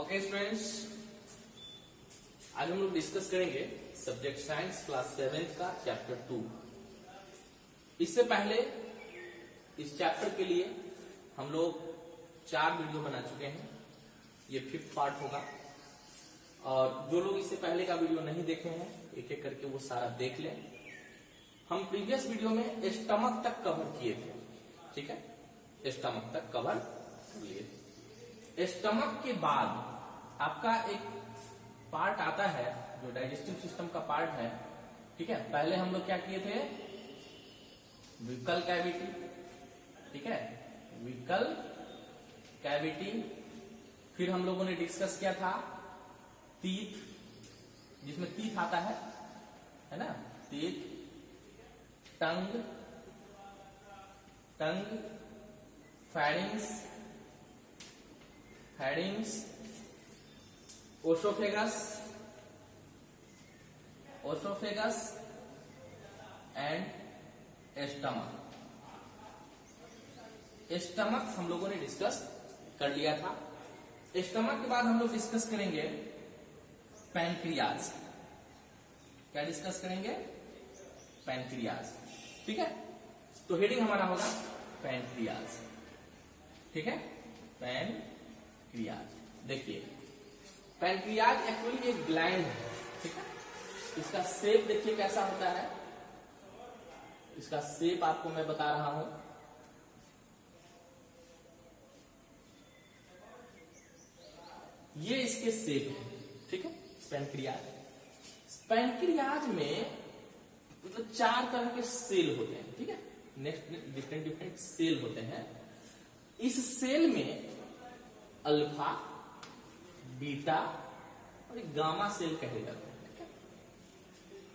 Okay students, आज हम लोग डिस्कस करेंगे सब्जेक्ट साइंस क्लास 7 का चैप्टर 2। इससे पहले इस चैप्टर के लिए हम लोग 4 वीडियो बना चुके हैं। ये 5th पार्ट होगा और जो लोग इससे पहले का वीडियो नहीं देखे हैं एक एक करके वो सारा देख लें। हम प्रीवियस वीडियो में स्टमक तक कवर किए थे, ठीक है, स्टमक तक कवर कर लिए थे। स्टमक के बाद आपका एक पार्ट आता है जो डाइजेस्टिव सिस्टम का पार्ट है, ठीक है। पहले हम लोग क्या किए थे, विकल कैविटी, ठीक है, विकल कैविटी। फिर हम लोगों ने डिस्कस किया था टीथ, जिसमें टीथ आता है ना, teeth, tongue, फैरिंग्स, oesophagus and stomach हम लोगों ने डिस्कस कर लिया था। स्टमक के बाद हम लोग डिस्कस करेंगे पैनक्रियाज। क्या डिस्कस करेंगे? पैनक्रियाज, ठीक है। तो हेडिंग हमारा होगा पैनक्रियाज, ठीक है, पैनक्रियाज। देखिए, पैनक्रियाज एक्चुअली एक ग्लैंड है, ठीक है। इसका शेप देखिए कैसा होता है। इसका शेप आपको मैं बता रहा हूं। ये इसके शेप है, ठीक है। पैनक्रियाज में मतलब 4 तरह के सेल होते हैं, ठीक है। नेक्स्ट डिफरेंट सेल होते हैं। इस सेल में अल्फा, बीटा और एक गामा सेल कहे जाते हैं, ठीक है।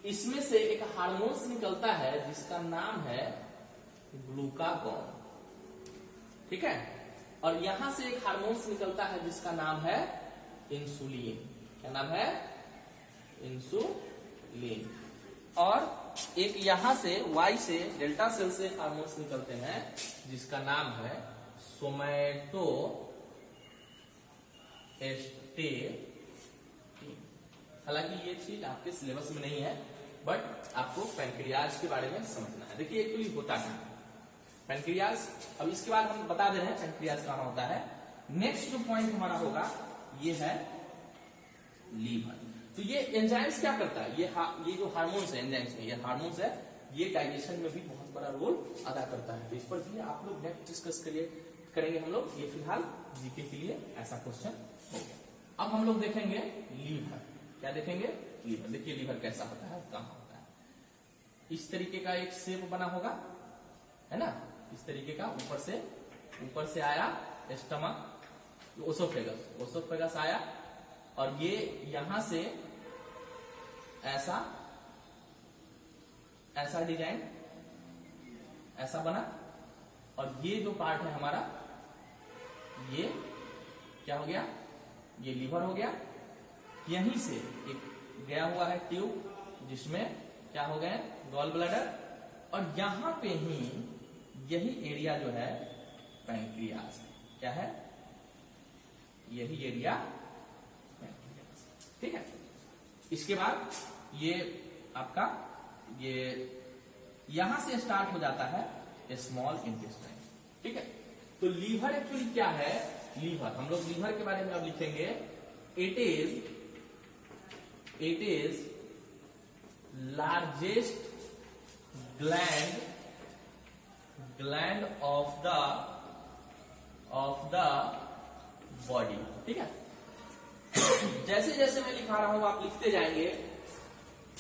इसमें से एक हार्मोन्स निकलता है जिसका नाम है ग्लूकागॉन, ठीक है। और यहां से एक हार्मोन्स निकलता है जिसका नाम है इंसुलिन। क्या नाम है? इंसुलिन। और एक यहां से वाई से डेल्टा सेल से हार्मोन्स निकलते हैं जिसका नाम है सोमैटोस्टेटिन। हालांकि ये चीज आपके सिलेबस में नहीं है, बट आपको पैनक्रियाज के बारे में समझना है। देखिए एक्चुअली होता है पैनक्रियाज। अब इसके बाद हम बता दे रहे हैं पैनक्रियाज कहां होता है। नेक्स्ट जो पॉइंट हमारा होगा ये है लीवर। तो ये एंजाइम्स क्या करता है, ये जो हार्मोन्स है एंजाइम्स में, ये हार्मोन्स है, ये डाइजेशन में भी बहुत बड़ा रोल अदा करता है। तो इस पर भी आप लोग नेक्स्ट डिस्कस करेंगे हम लोग। ये फिलहाल जीके के लिए ऐसा क्वेश्चन हो गया। अब हम लोग देखेंगे लीवर। क्या देखेंगे? लीवर। देखिए लीवर कैसा होता है, कहां होता है। इस तरीके का एक शेप बना होगा, है ना, इस तरीके का। ऊपर से आया स्टमक, ओसोफेगस आया, और ये यहां से ऐसा डिजाइन ऐसा बना, और ये जो पार्ट है हमारा, ये क्या हो गया? ये लीवर हो गया। यहीं से एक गया हुआ है ट्यूब जिसमें क्या हो गए? Gall bladder. और यहां पे ही यही एरिया जो है पैनक्रियाज है। क्या है? यही एरिया पैनक्रियाज, ठीक है। इसके बाद ये आपका ये यहां से स्टार्ट हो जाता है स्मॉल इंटेस्टाइन, ठीक है। तो लीवर एक्चुअली क्या है? लीवर, हम लोग लीवर के बारे में अब लिखेंगे। It is largest gland of the body, ठीक है। जैसे जैसे मैं लिखा रहा हूं आप लिखते जाएंगे,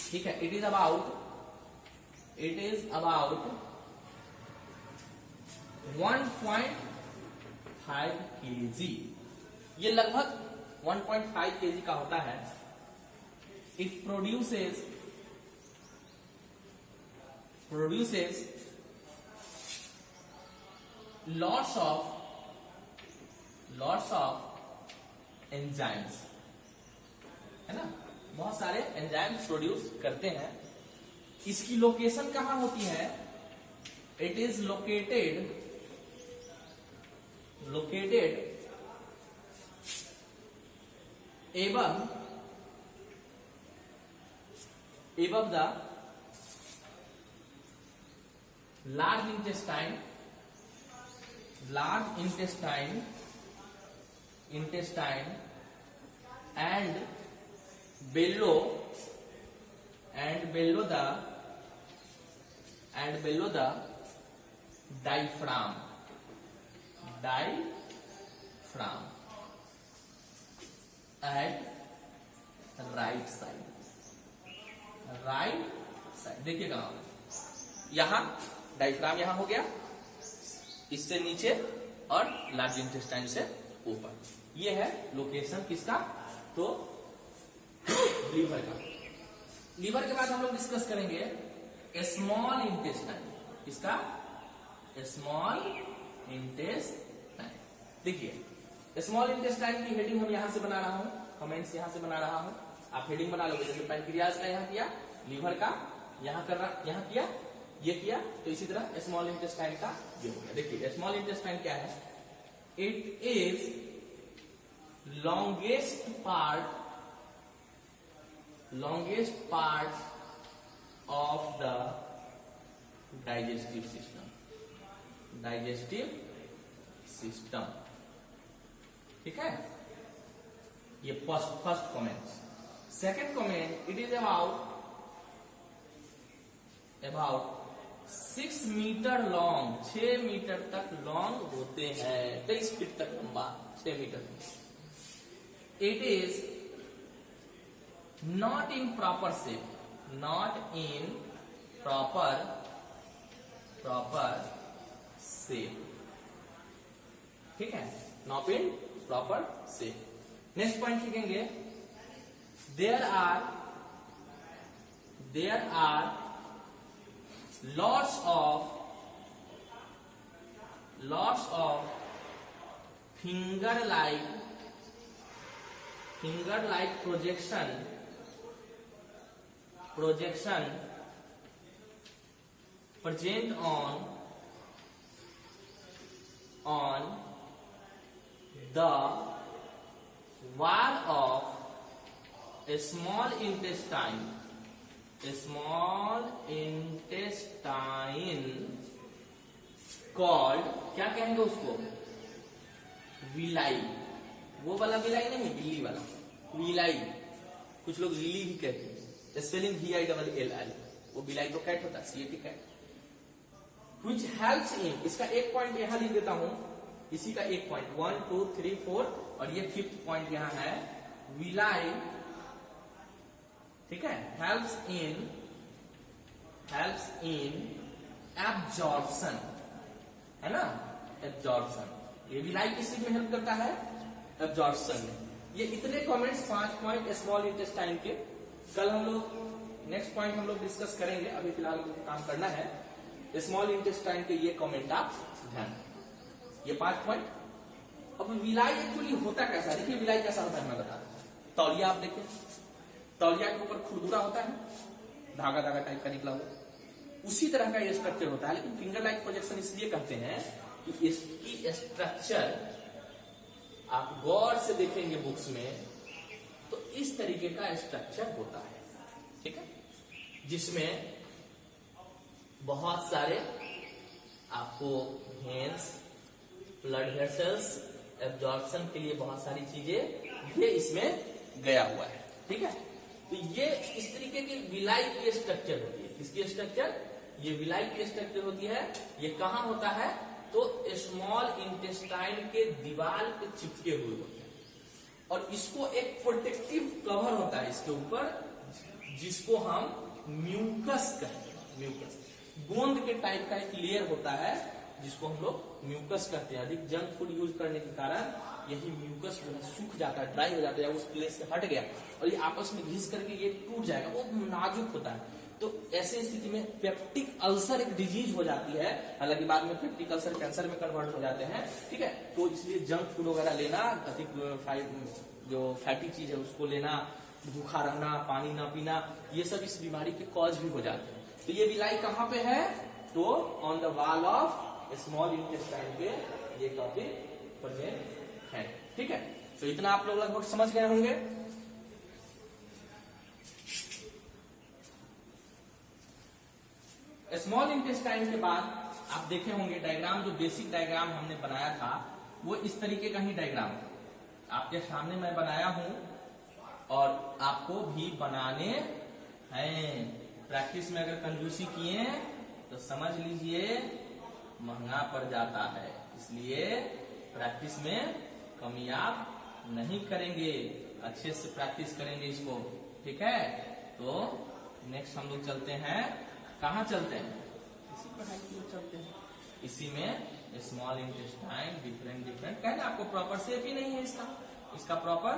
ठीक है। It is about 1.5 kg। ये लगभग 1.5 kg का होता है। It produces lots of enzymes, है ना, बहुत सारे एंजाइम्स प्रोड्यूस करते हैं। इसकी लोकेशन कहां होती है? It is located above the large intestine and below the diaphragm at right side। देखिएगा यहां डायफ्राम यहां हो गया, इससे नीचे, और लार्ज इंटेस्टाइन से ऊपर। ये है लोकेशन किसका, तो लीवर का। लीवर के बाद हम लोग डिस्कस करेंगे स्मॉल इंटेस्टाइन। किसका, स्मॉल इंटेस्टाइन। देखिए स्मॉल इंटेस्टाइन की हेडिंग हम यहां से बना रहा हूं, कमेंट्स यहां से बना रहा हूं, आप हेडिंग बना लोगे। जैसे पैनक्रियाज का यहां किया, लीवर का यहां कर रहा, यहां किया, ये किया, तो इसी तरह स्मॉल इंटेस्टाइन का ये हो गया। देखिए स्मॉल इंटेस्टाइन क्या है, it is longest part of the digestive system. ठीक है, ये first comment. Second comment, it is about 6 metre long, 6 metre तक लॉन्ग होते हैं, 23 फीट तक लंबा, 6 metre. It is not in proper shape, ठीक है, not in proper shape. Next point लिखेंगे, there are lots of finger like projection present on the wall of a small intestine called, क्या कहेंगे उसको, विलाई। वो वाला विलाई नहीं, बिल्ली वाला विलाई, कुछ लोग लिली भी कहते हैं, स्पेलिंग VILL। वो विलाई तो कैट होता है, CAT cat. Which helps in, इसका एक पॉइंट यहां लिख देता हूं, इसी का एक पॉइंट 1 2 3 4, और ये 5th पॉइंट यहां है, विलाई, ठीक है, helps in absorption, है ना, एब्जॉर्प्शन। ये विलाई किस चीज में हेल्प करता है, एब्जॉर्प्शन में। ये इतने कमेंट्स 5 पॉइंट स्मॉल इंटेस्टाइन के। कल हम लोग नेक्स्ट पॉइंट हम लोग डिस्कस करेंगे, अभी फिलहाल काम करना है स्मॉल इंटेस्टाइन के। ये कमेंट आप ध्यान, ये 5 पॉइंट। अब विलाई एक्चुअली होता कैसा, देखिए विलाई कैसा होता है मैं बता रहा हूं। तौलिया आप देखिए, तौलिया के ऊपर खुरदुरा होता है, धागा टाइप का निकला हुआ, उसी तरह का ये स्ट्रक्चर होता है। लेकिन फिंगर लाइक प्रोजेक्शन इसलिए कहते हैं कि इसकी स्ट्रक्चर आप गौर से देखेंगे बुक्स में, तो इस तरीके का स्ट्रक्चर होता है, ठीक है, जिसमें बहुत सारे आपको वेन्स, ब्लड वेसल्स, एब्जॉर्प्शन के लिए बहुत सारी चीजें ये इसमें गया हुआ है, ठीक है। तो ये इस तरीके की विलाई की स्ट्रक्चर होती है। किसकी स्ट्रक्चर, ये विलाई की स्ट्रक्चर होती है। ये कहां होता है, तो स्मॉल इंटेस्टाइन के दीवार पे चिपके हुए होते हैं, और इसको एक प्रोटेक्टिव कवर होता है इसके ऊपर, जिसको हम म्यूकस कहते हैं। म्यूकस गोंद के टाइप का एक लेयर होता है, जिसको हम लोग म्यूकस कहते हैं। अधिक जंक फूड यूज करने के कारण यही म्यूकस जो है सूख जाता है, ड्राई हो जाता है, उस प्लेस से हट गया और ये आपस में घिस करके ये टूट जाएगा, वो नाजुक होता है। तो ऐसे स्थिति में पेप्टिक अल्सर एक डिजीज हो जाती है। हालांकि बाद में पेप्टिक अल्सर कैंसर में कन्वर्ट हो जाते हैं, ठीक है। तो इसलिए जंक फूड वगैरह लेना, अधिक जो फैटी चीज है उसको लेना, भूखा रहना, पानी ना पीना, ये सब इस बीमारी के कॉज भी हो जाते हैं। तो ये विलाई कहाँ पे है, तो on the wall of small intestine पे ये टॉपिक प्रेजेंट है, ठीक है। तो इतना आप लोग लगभग समझ गए होंगे। स्मॉल इंटेस्टाइन के बाद आप देखे होंगे डायग्राम, जो बेसिक डायग्राम हमने बनाया था वो इस तरीके का ही डायग्राम आपके सामने मैं बनाया हूं और आपको भी बनाने हैं। प्रैक्टिस में अगर कंजूसी किए तो समझ लीजिए महंगा पड़ जाता है, इसलिए प्रैक्टिस में कमी आप नहीं करेंगे, अच्छे से प्रैक्टिस करेंगे इसको, ठीक है। तो नेक्स्ट हम लोग चलते हैं, कहाँ चलते हैं, इसी पढ़ाई की ओर चलते हैं। इसी में स्मॉल इंटेस्टाइन डिफरेंट कहना, आपको प्रॉपर शेप ही नहीं है इसका प्रॉपर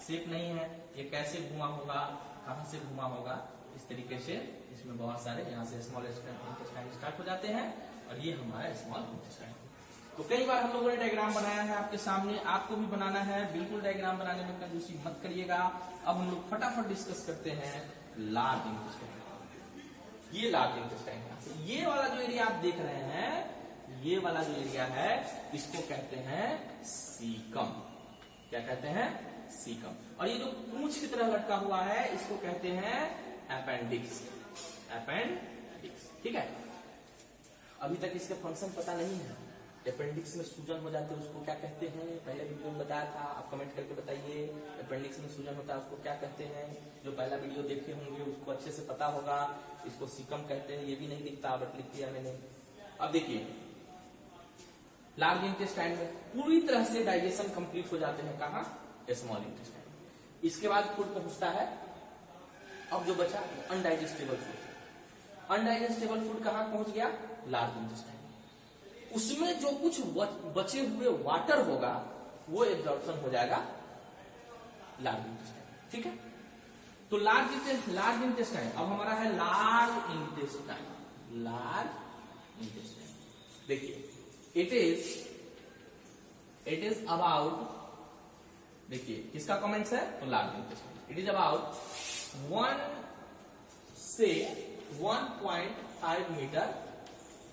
शेप नहीं है, ये कैसे घुमा होगा, कहां से घुमा होगा, इस तरीके से इसमें बहुत सारे यहाँ से स्मॉल इंटेस्टाइन स्टार्ट हो जाते हैं और ये हमारा स्मॉल इंटेस्टाइन। तो कई बार हम लोगों ने डायग्राम बनाया है आपके सामने, आपको भी बनाना है, बिल्कुल डायग्राम बनाने में कंजूसी मत करिएगा। अब हम लोग फटाफट डिस्कस करते हैं लार्ज इंटेस्टाइन। ये लार्ज इंटेस्टाइन है, ये वाला जो एरिया आप देख रहे हैं, ये वाला जो एरिया है इसको कहते हैं सीकम। क्या कहते हैं, सीकम। और ये जो पूंछ की तरह लटका हुआ है इसको कहते हैं अपेंडिक्स, अपेंडिक्स, ठीक है। अभी तक इसके फंक्शन पता नहीं है, अपेंडिक्स में सूजन हो जाते हैं उसको क्या कहते हैं, पहले वीडियो में बताया था, आप कमेंट करके बताइए अपेंडिक्स में सूजन होता है उसको क्या कहते हैं। जो पहला वीडियो देखे होंगे उसको अच्छे से पता होगा, इसको सीकम कहते हैं। ये भी नहीं दिखता बट लिख दिया मैंने। अब देखिए लार्ज इंटेस्टाइन में पूरी तरह से डाइजेशन कंप्लीट हो जाते हैं, कहाँ, स्मॉल इंटेस्टाइन। इसके बाद फूड पहुंचता है, अब जो बचा अनडाइजेस्टेबल फूड। अनडाइजेस्टेबल फूड कहाँ पहुंच गया, लार्ज इंटेस्टाइन। उसमें जो कुछ बचे हुए वाटर होगा वो एब्जॉर्प्शन हो जाएगा लार्ज इंटेस्टाइन, ठीक है। तो लार्ज इंटेस्टाइन अब हमारा है लार्ज इंटेस्टाइन। लार्ज इंटेस्टाइन देखिए इट इज अबाउट, देखिए किसका कमेंट्स है, तो large intestine. It is about 1 से 1.5 मीटर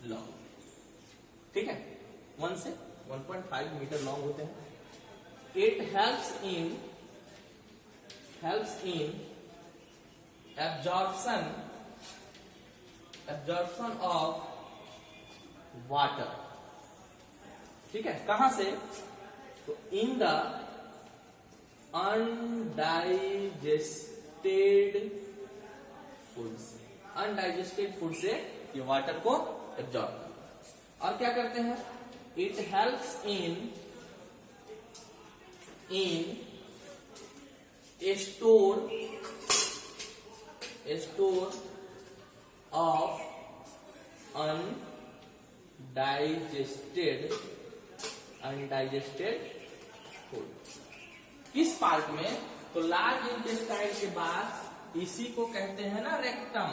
लॉन्ग, ठीक है, 1 से 1.5 मीटर लॉन्ग होते हैं। It helps in absorption of water, ठीक है। कहां से, तो इन द अनडाइजेस्टेड फूड से, अनडाइजेस्टेड फूड से ये वाटर को एब्जॉर्ब। और क्या करते हैं, it helps in store of undigested food. किस पार्ट में, तो लार्ज इंटेस्टाइन के बाद इसी को कहते हैं ना रेक्टम।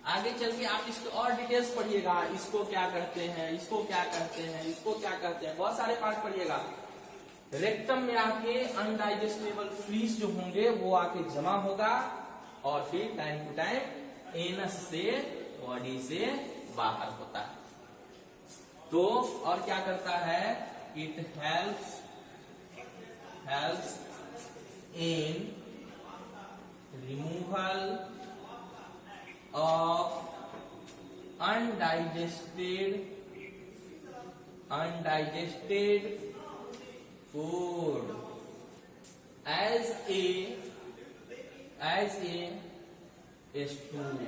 आगे चल के आप इसको और डिटेल्स पढ़िएगा, इसको क्या कहते हैं, इसको क्या कहते हैं, इसको क्या कहते हैं, बहुत सारे पार्ट पढ़िएगा। रेक्टम में आके अनडाइजेस्टेबल फ्लूइड्स जो होंगे वो आके जमा होगा और फिर टाइम टू टाइम एनस से, बॉडी से बाहर होता है। तो और क्या करता है, it helps in removal of undigested food as a stool,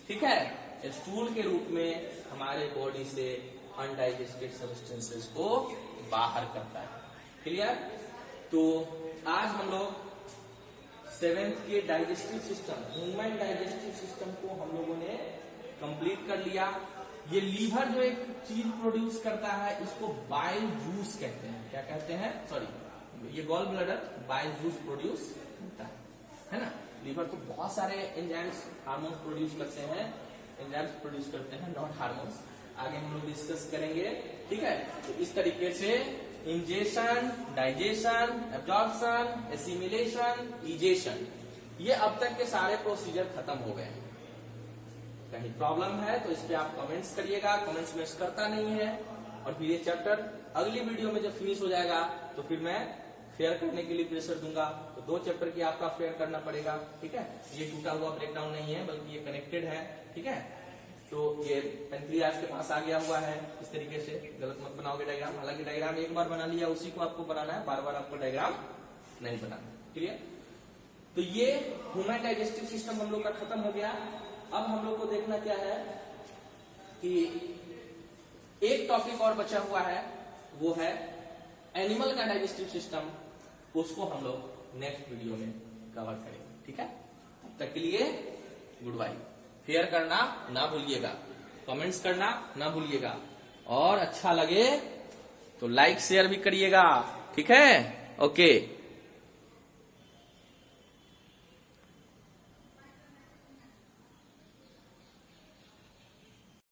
ठीक है। स्टूल के रूप में हमारे बॉडी से अनडाइजेस्टेड सब्सटेंसेस को बाहर करता है, क्लियर। तो आज हम लोग 7th के digestive system, human digestive system को हम लोगों ने कंप्लीट कर लिया। ये लीवर जो एक चीज प्रोड्यूस करता है इसको बाइल जूस कहते हैं, क्या कहते हैं, सॉरी, ये gall bladder bile juice produce करता है ना। लीवर तो बहुत सारे एंजाइम्स हार्मोन्स प्रोड्यूस करते हैं, एंजाइम्स प्रोड्यूस करते हैं, नॉट हार्मोन्स, आगे हम लोग डिस्कस करेंगे, ठीक है। तो इस तरीके से ingestion, digestion, absorption, assimilation, egestion, ये अब तक के सारे प्रोसीजर खत्म हो गए हैं। कहीं प्रॉब्लम है तो इस पे आप कमेंट्स करिएगा, कमेंट्स में करता नहीं है। और फिर ये चैप्टर अगली वीडियो में जब फिनिश हो जाएगा तो फिर मैं फेयर करने के लिए प्रेशर दूंगा तो 2 चैप्टर की आपका फेयर करना पड़ेगा, ठीक है। ये टूटा हुआ ब्रेकडाउन नहीं है बल्कि ये कनेक्टेड है, ठीक है। तो ये पेंक्रियाज के पास आ गया हुआ है इस तरीके से, गलत मत बनाओगे डायग्राम। हालांकि डायग्राम एक बार बना लिया उसी को आपको बनाना है, बार बार आपको डायग्राम नहीं बनाना, क्लियर। तो ये ह्यूमन डाइजेस्टिव सिस्टम हम लोग का खत्म हो गया। अब हम लोग को देखना क्या है कि एक टॉपिक और बचा हुआ है, वो है एनिमल का डाइजेस्टिव सिस्टम। उसको हम लोग नेक्स्ट वीडियो में कवर करेंगे, ठीक है। तब तक के लिए गुड बाय। शेयर करना ना भूलिएगा, कमेंट्स करना ना भूलिएगा, और अच्छा लगे तो लाइक शेयर भी करिएगा, ठीक है। ओके।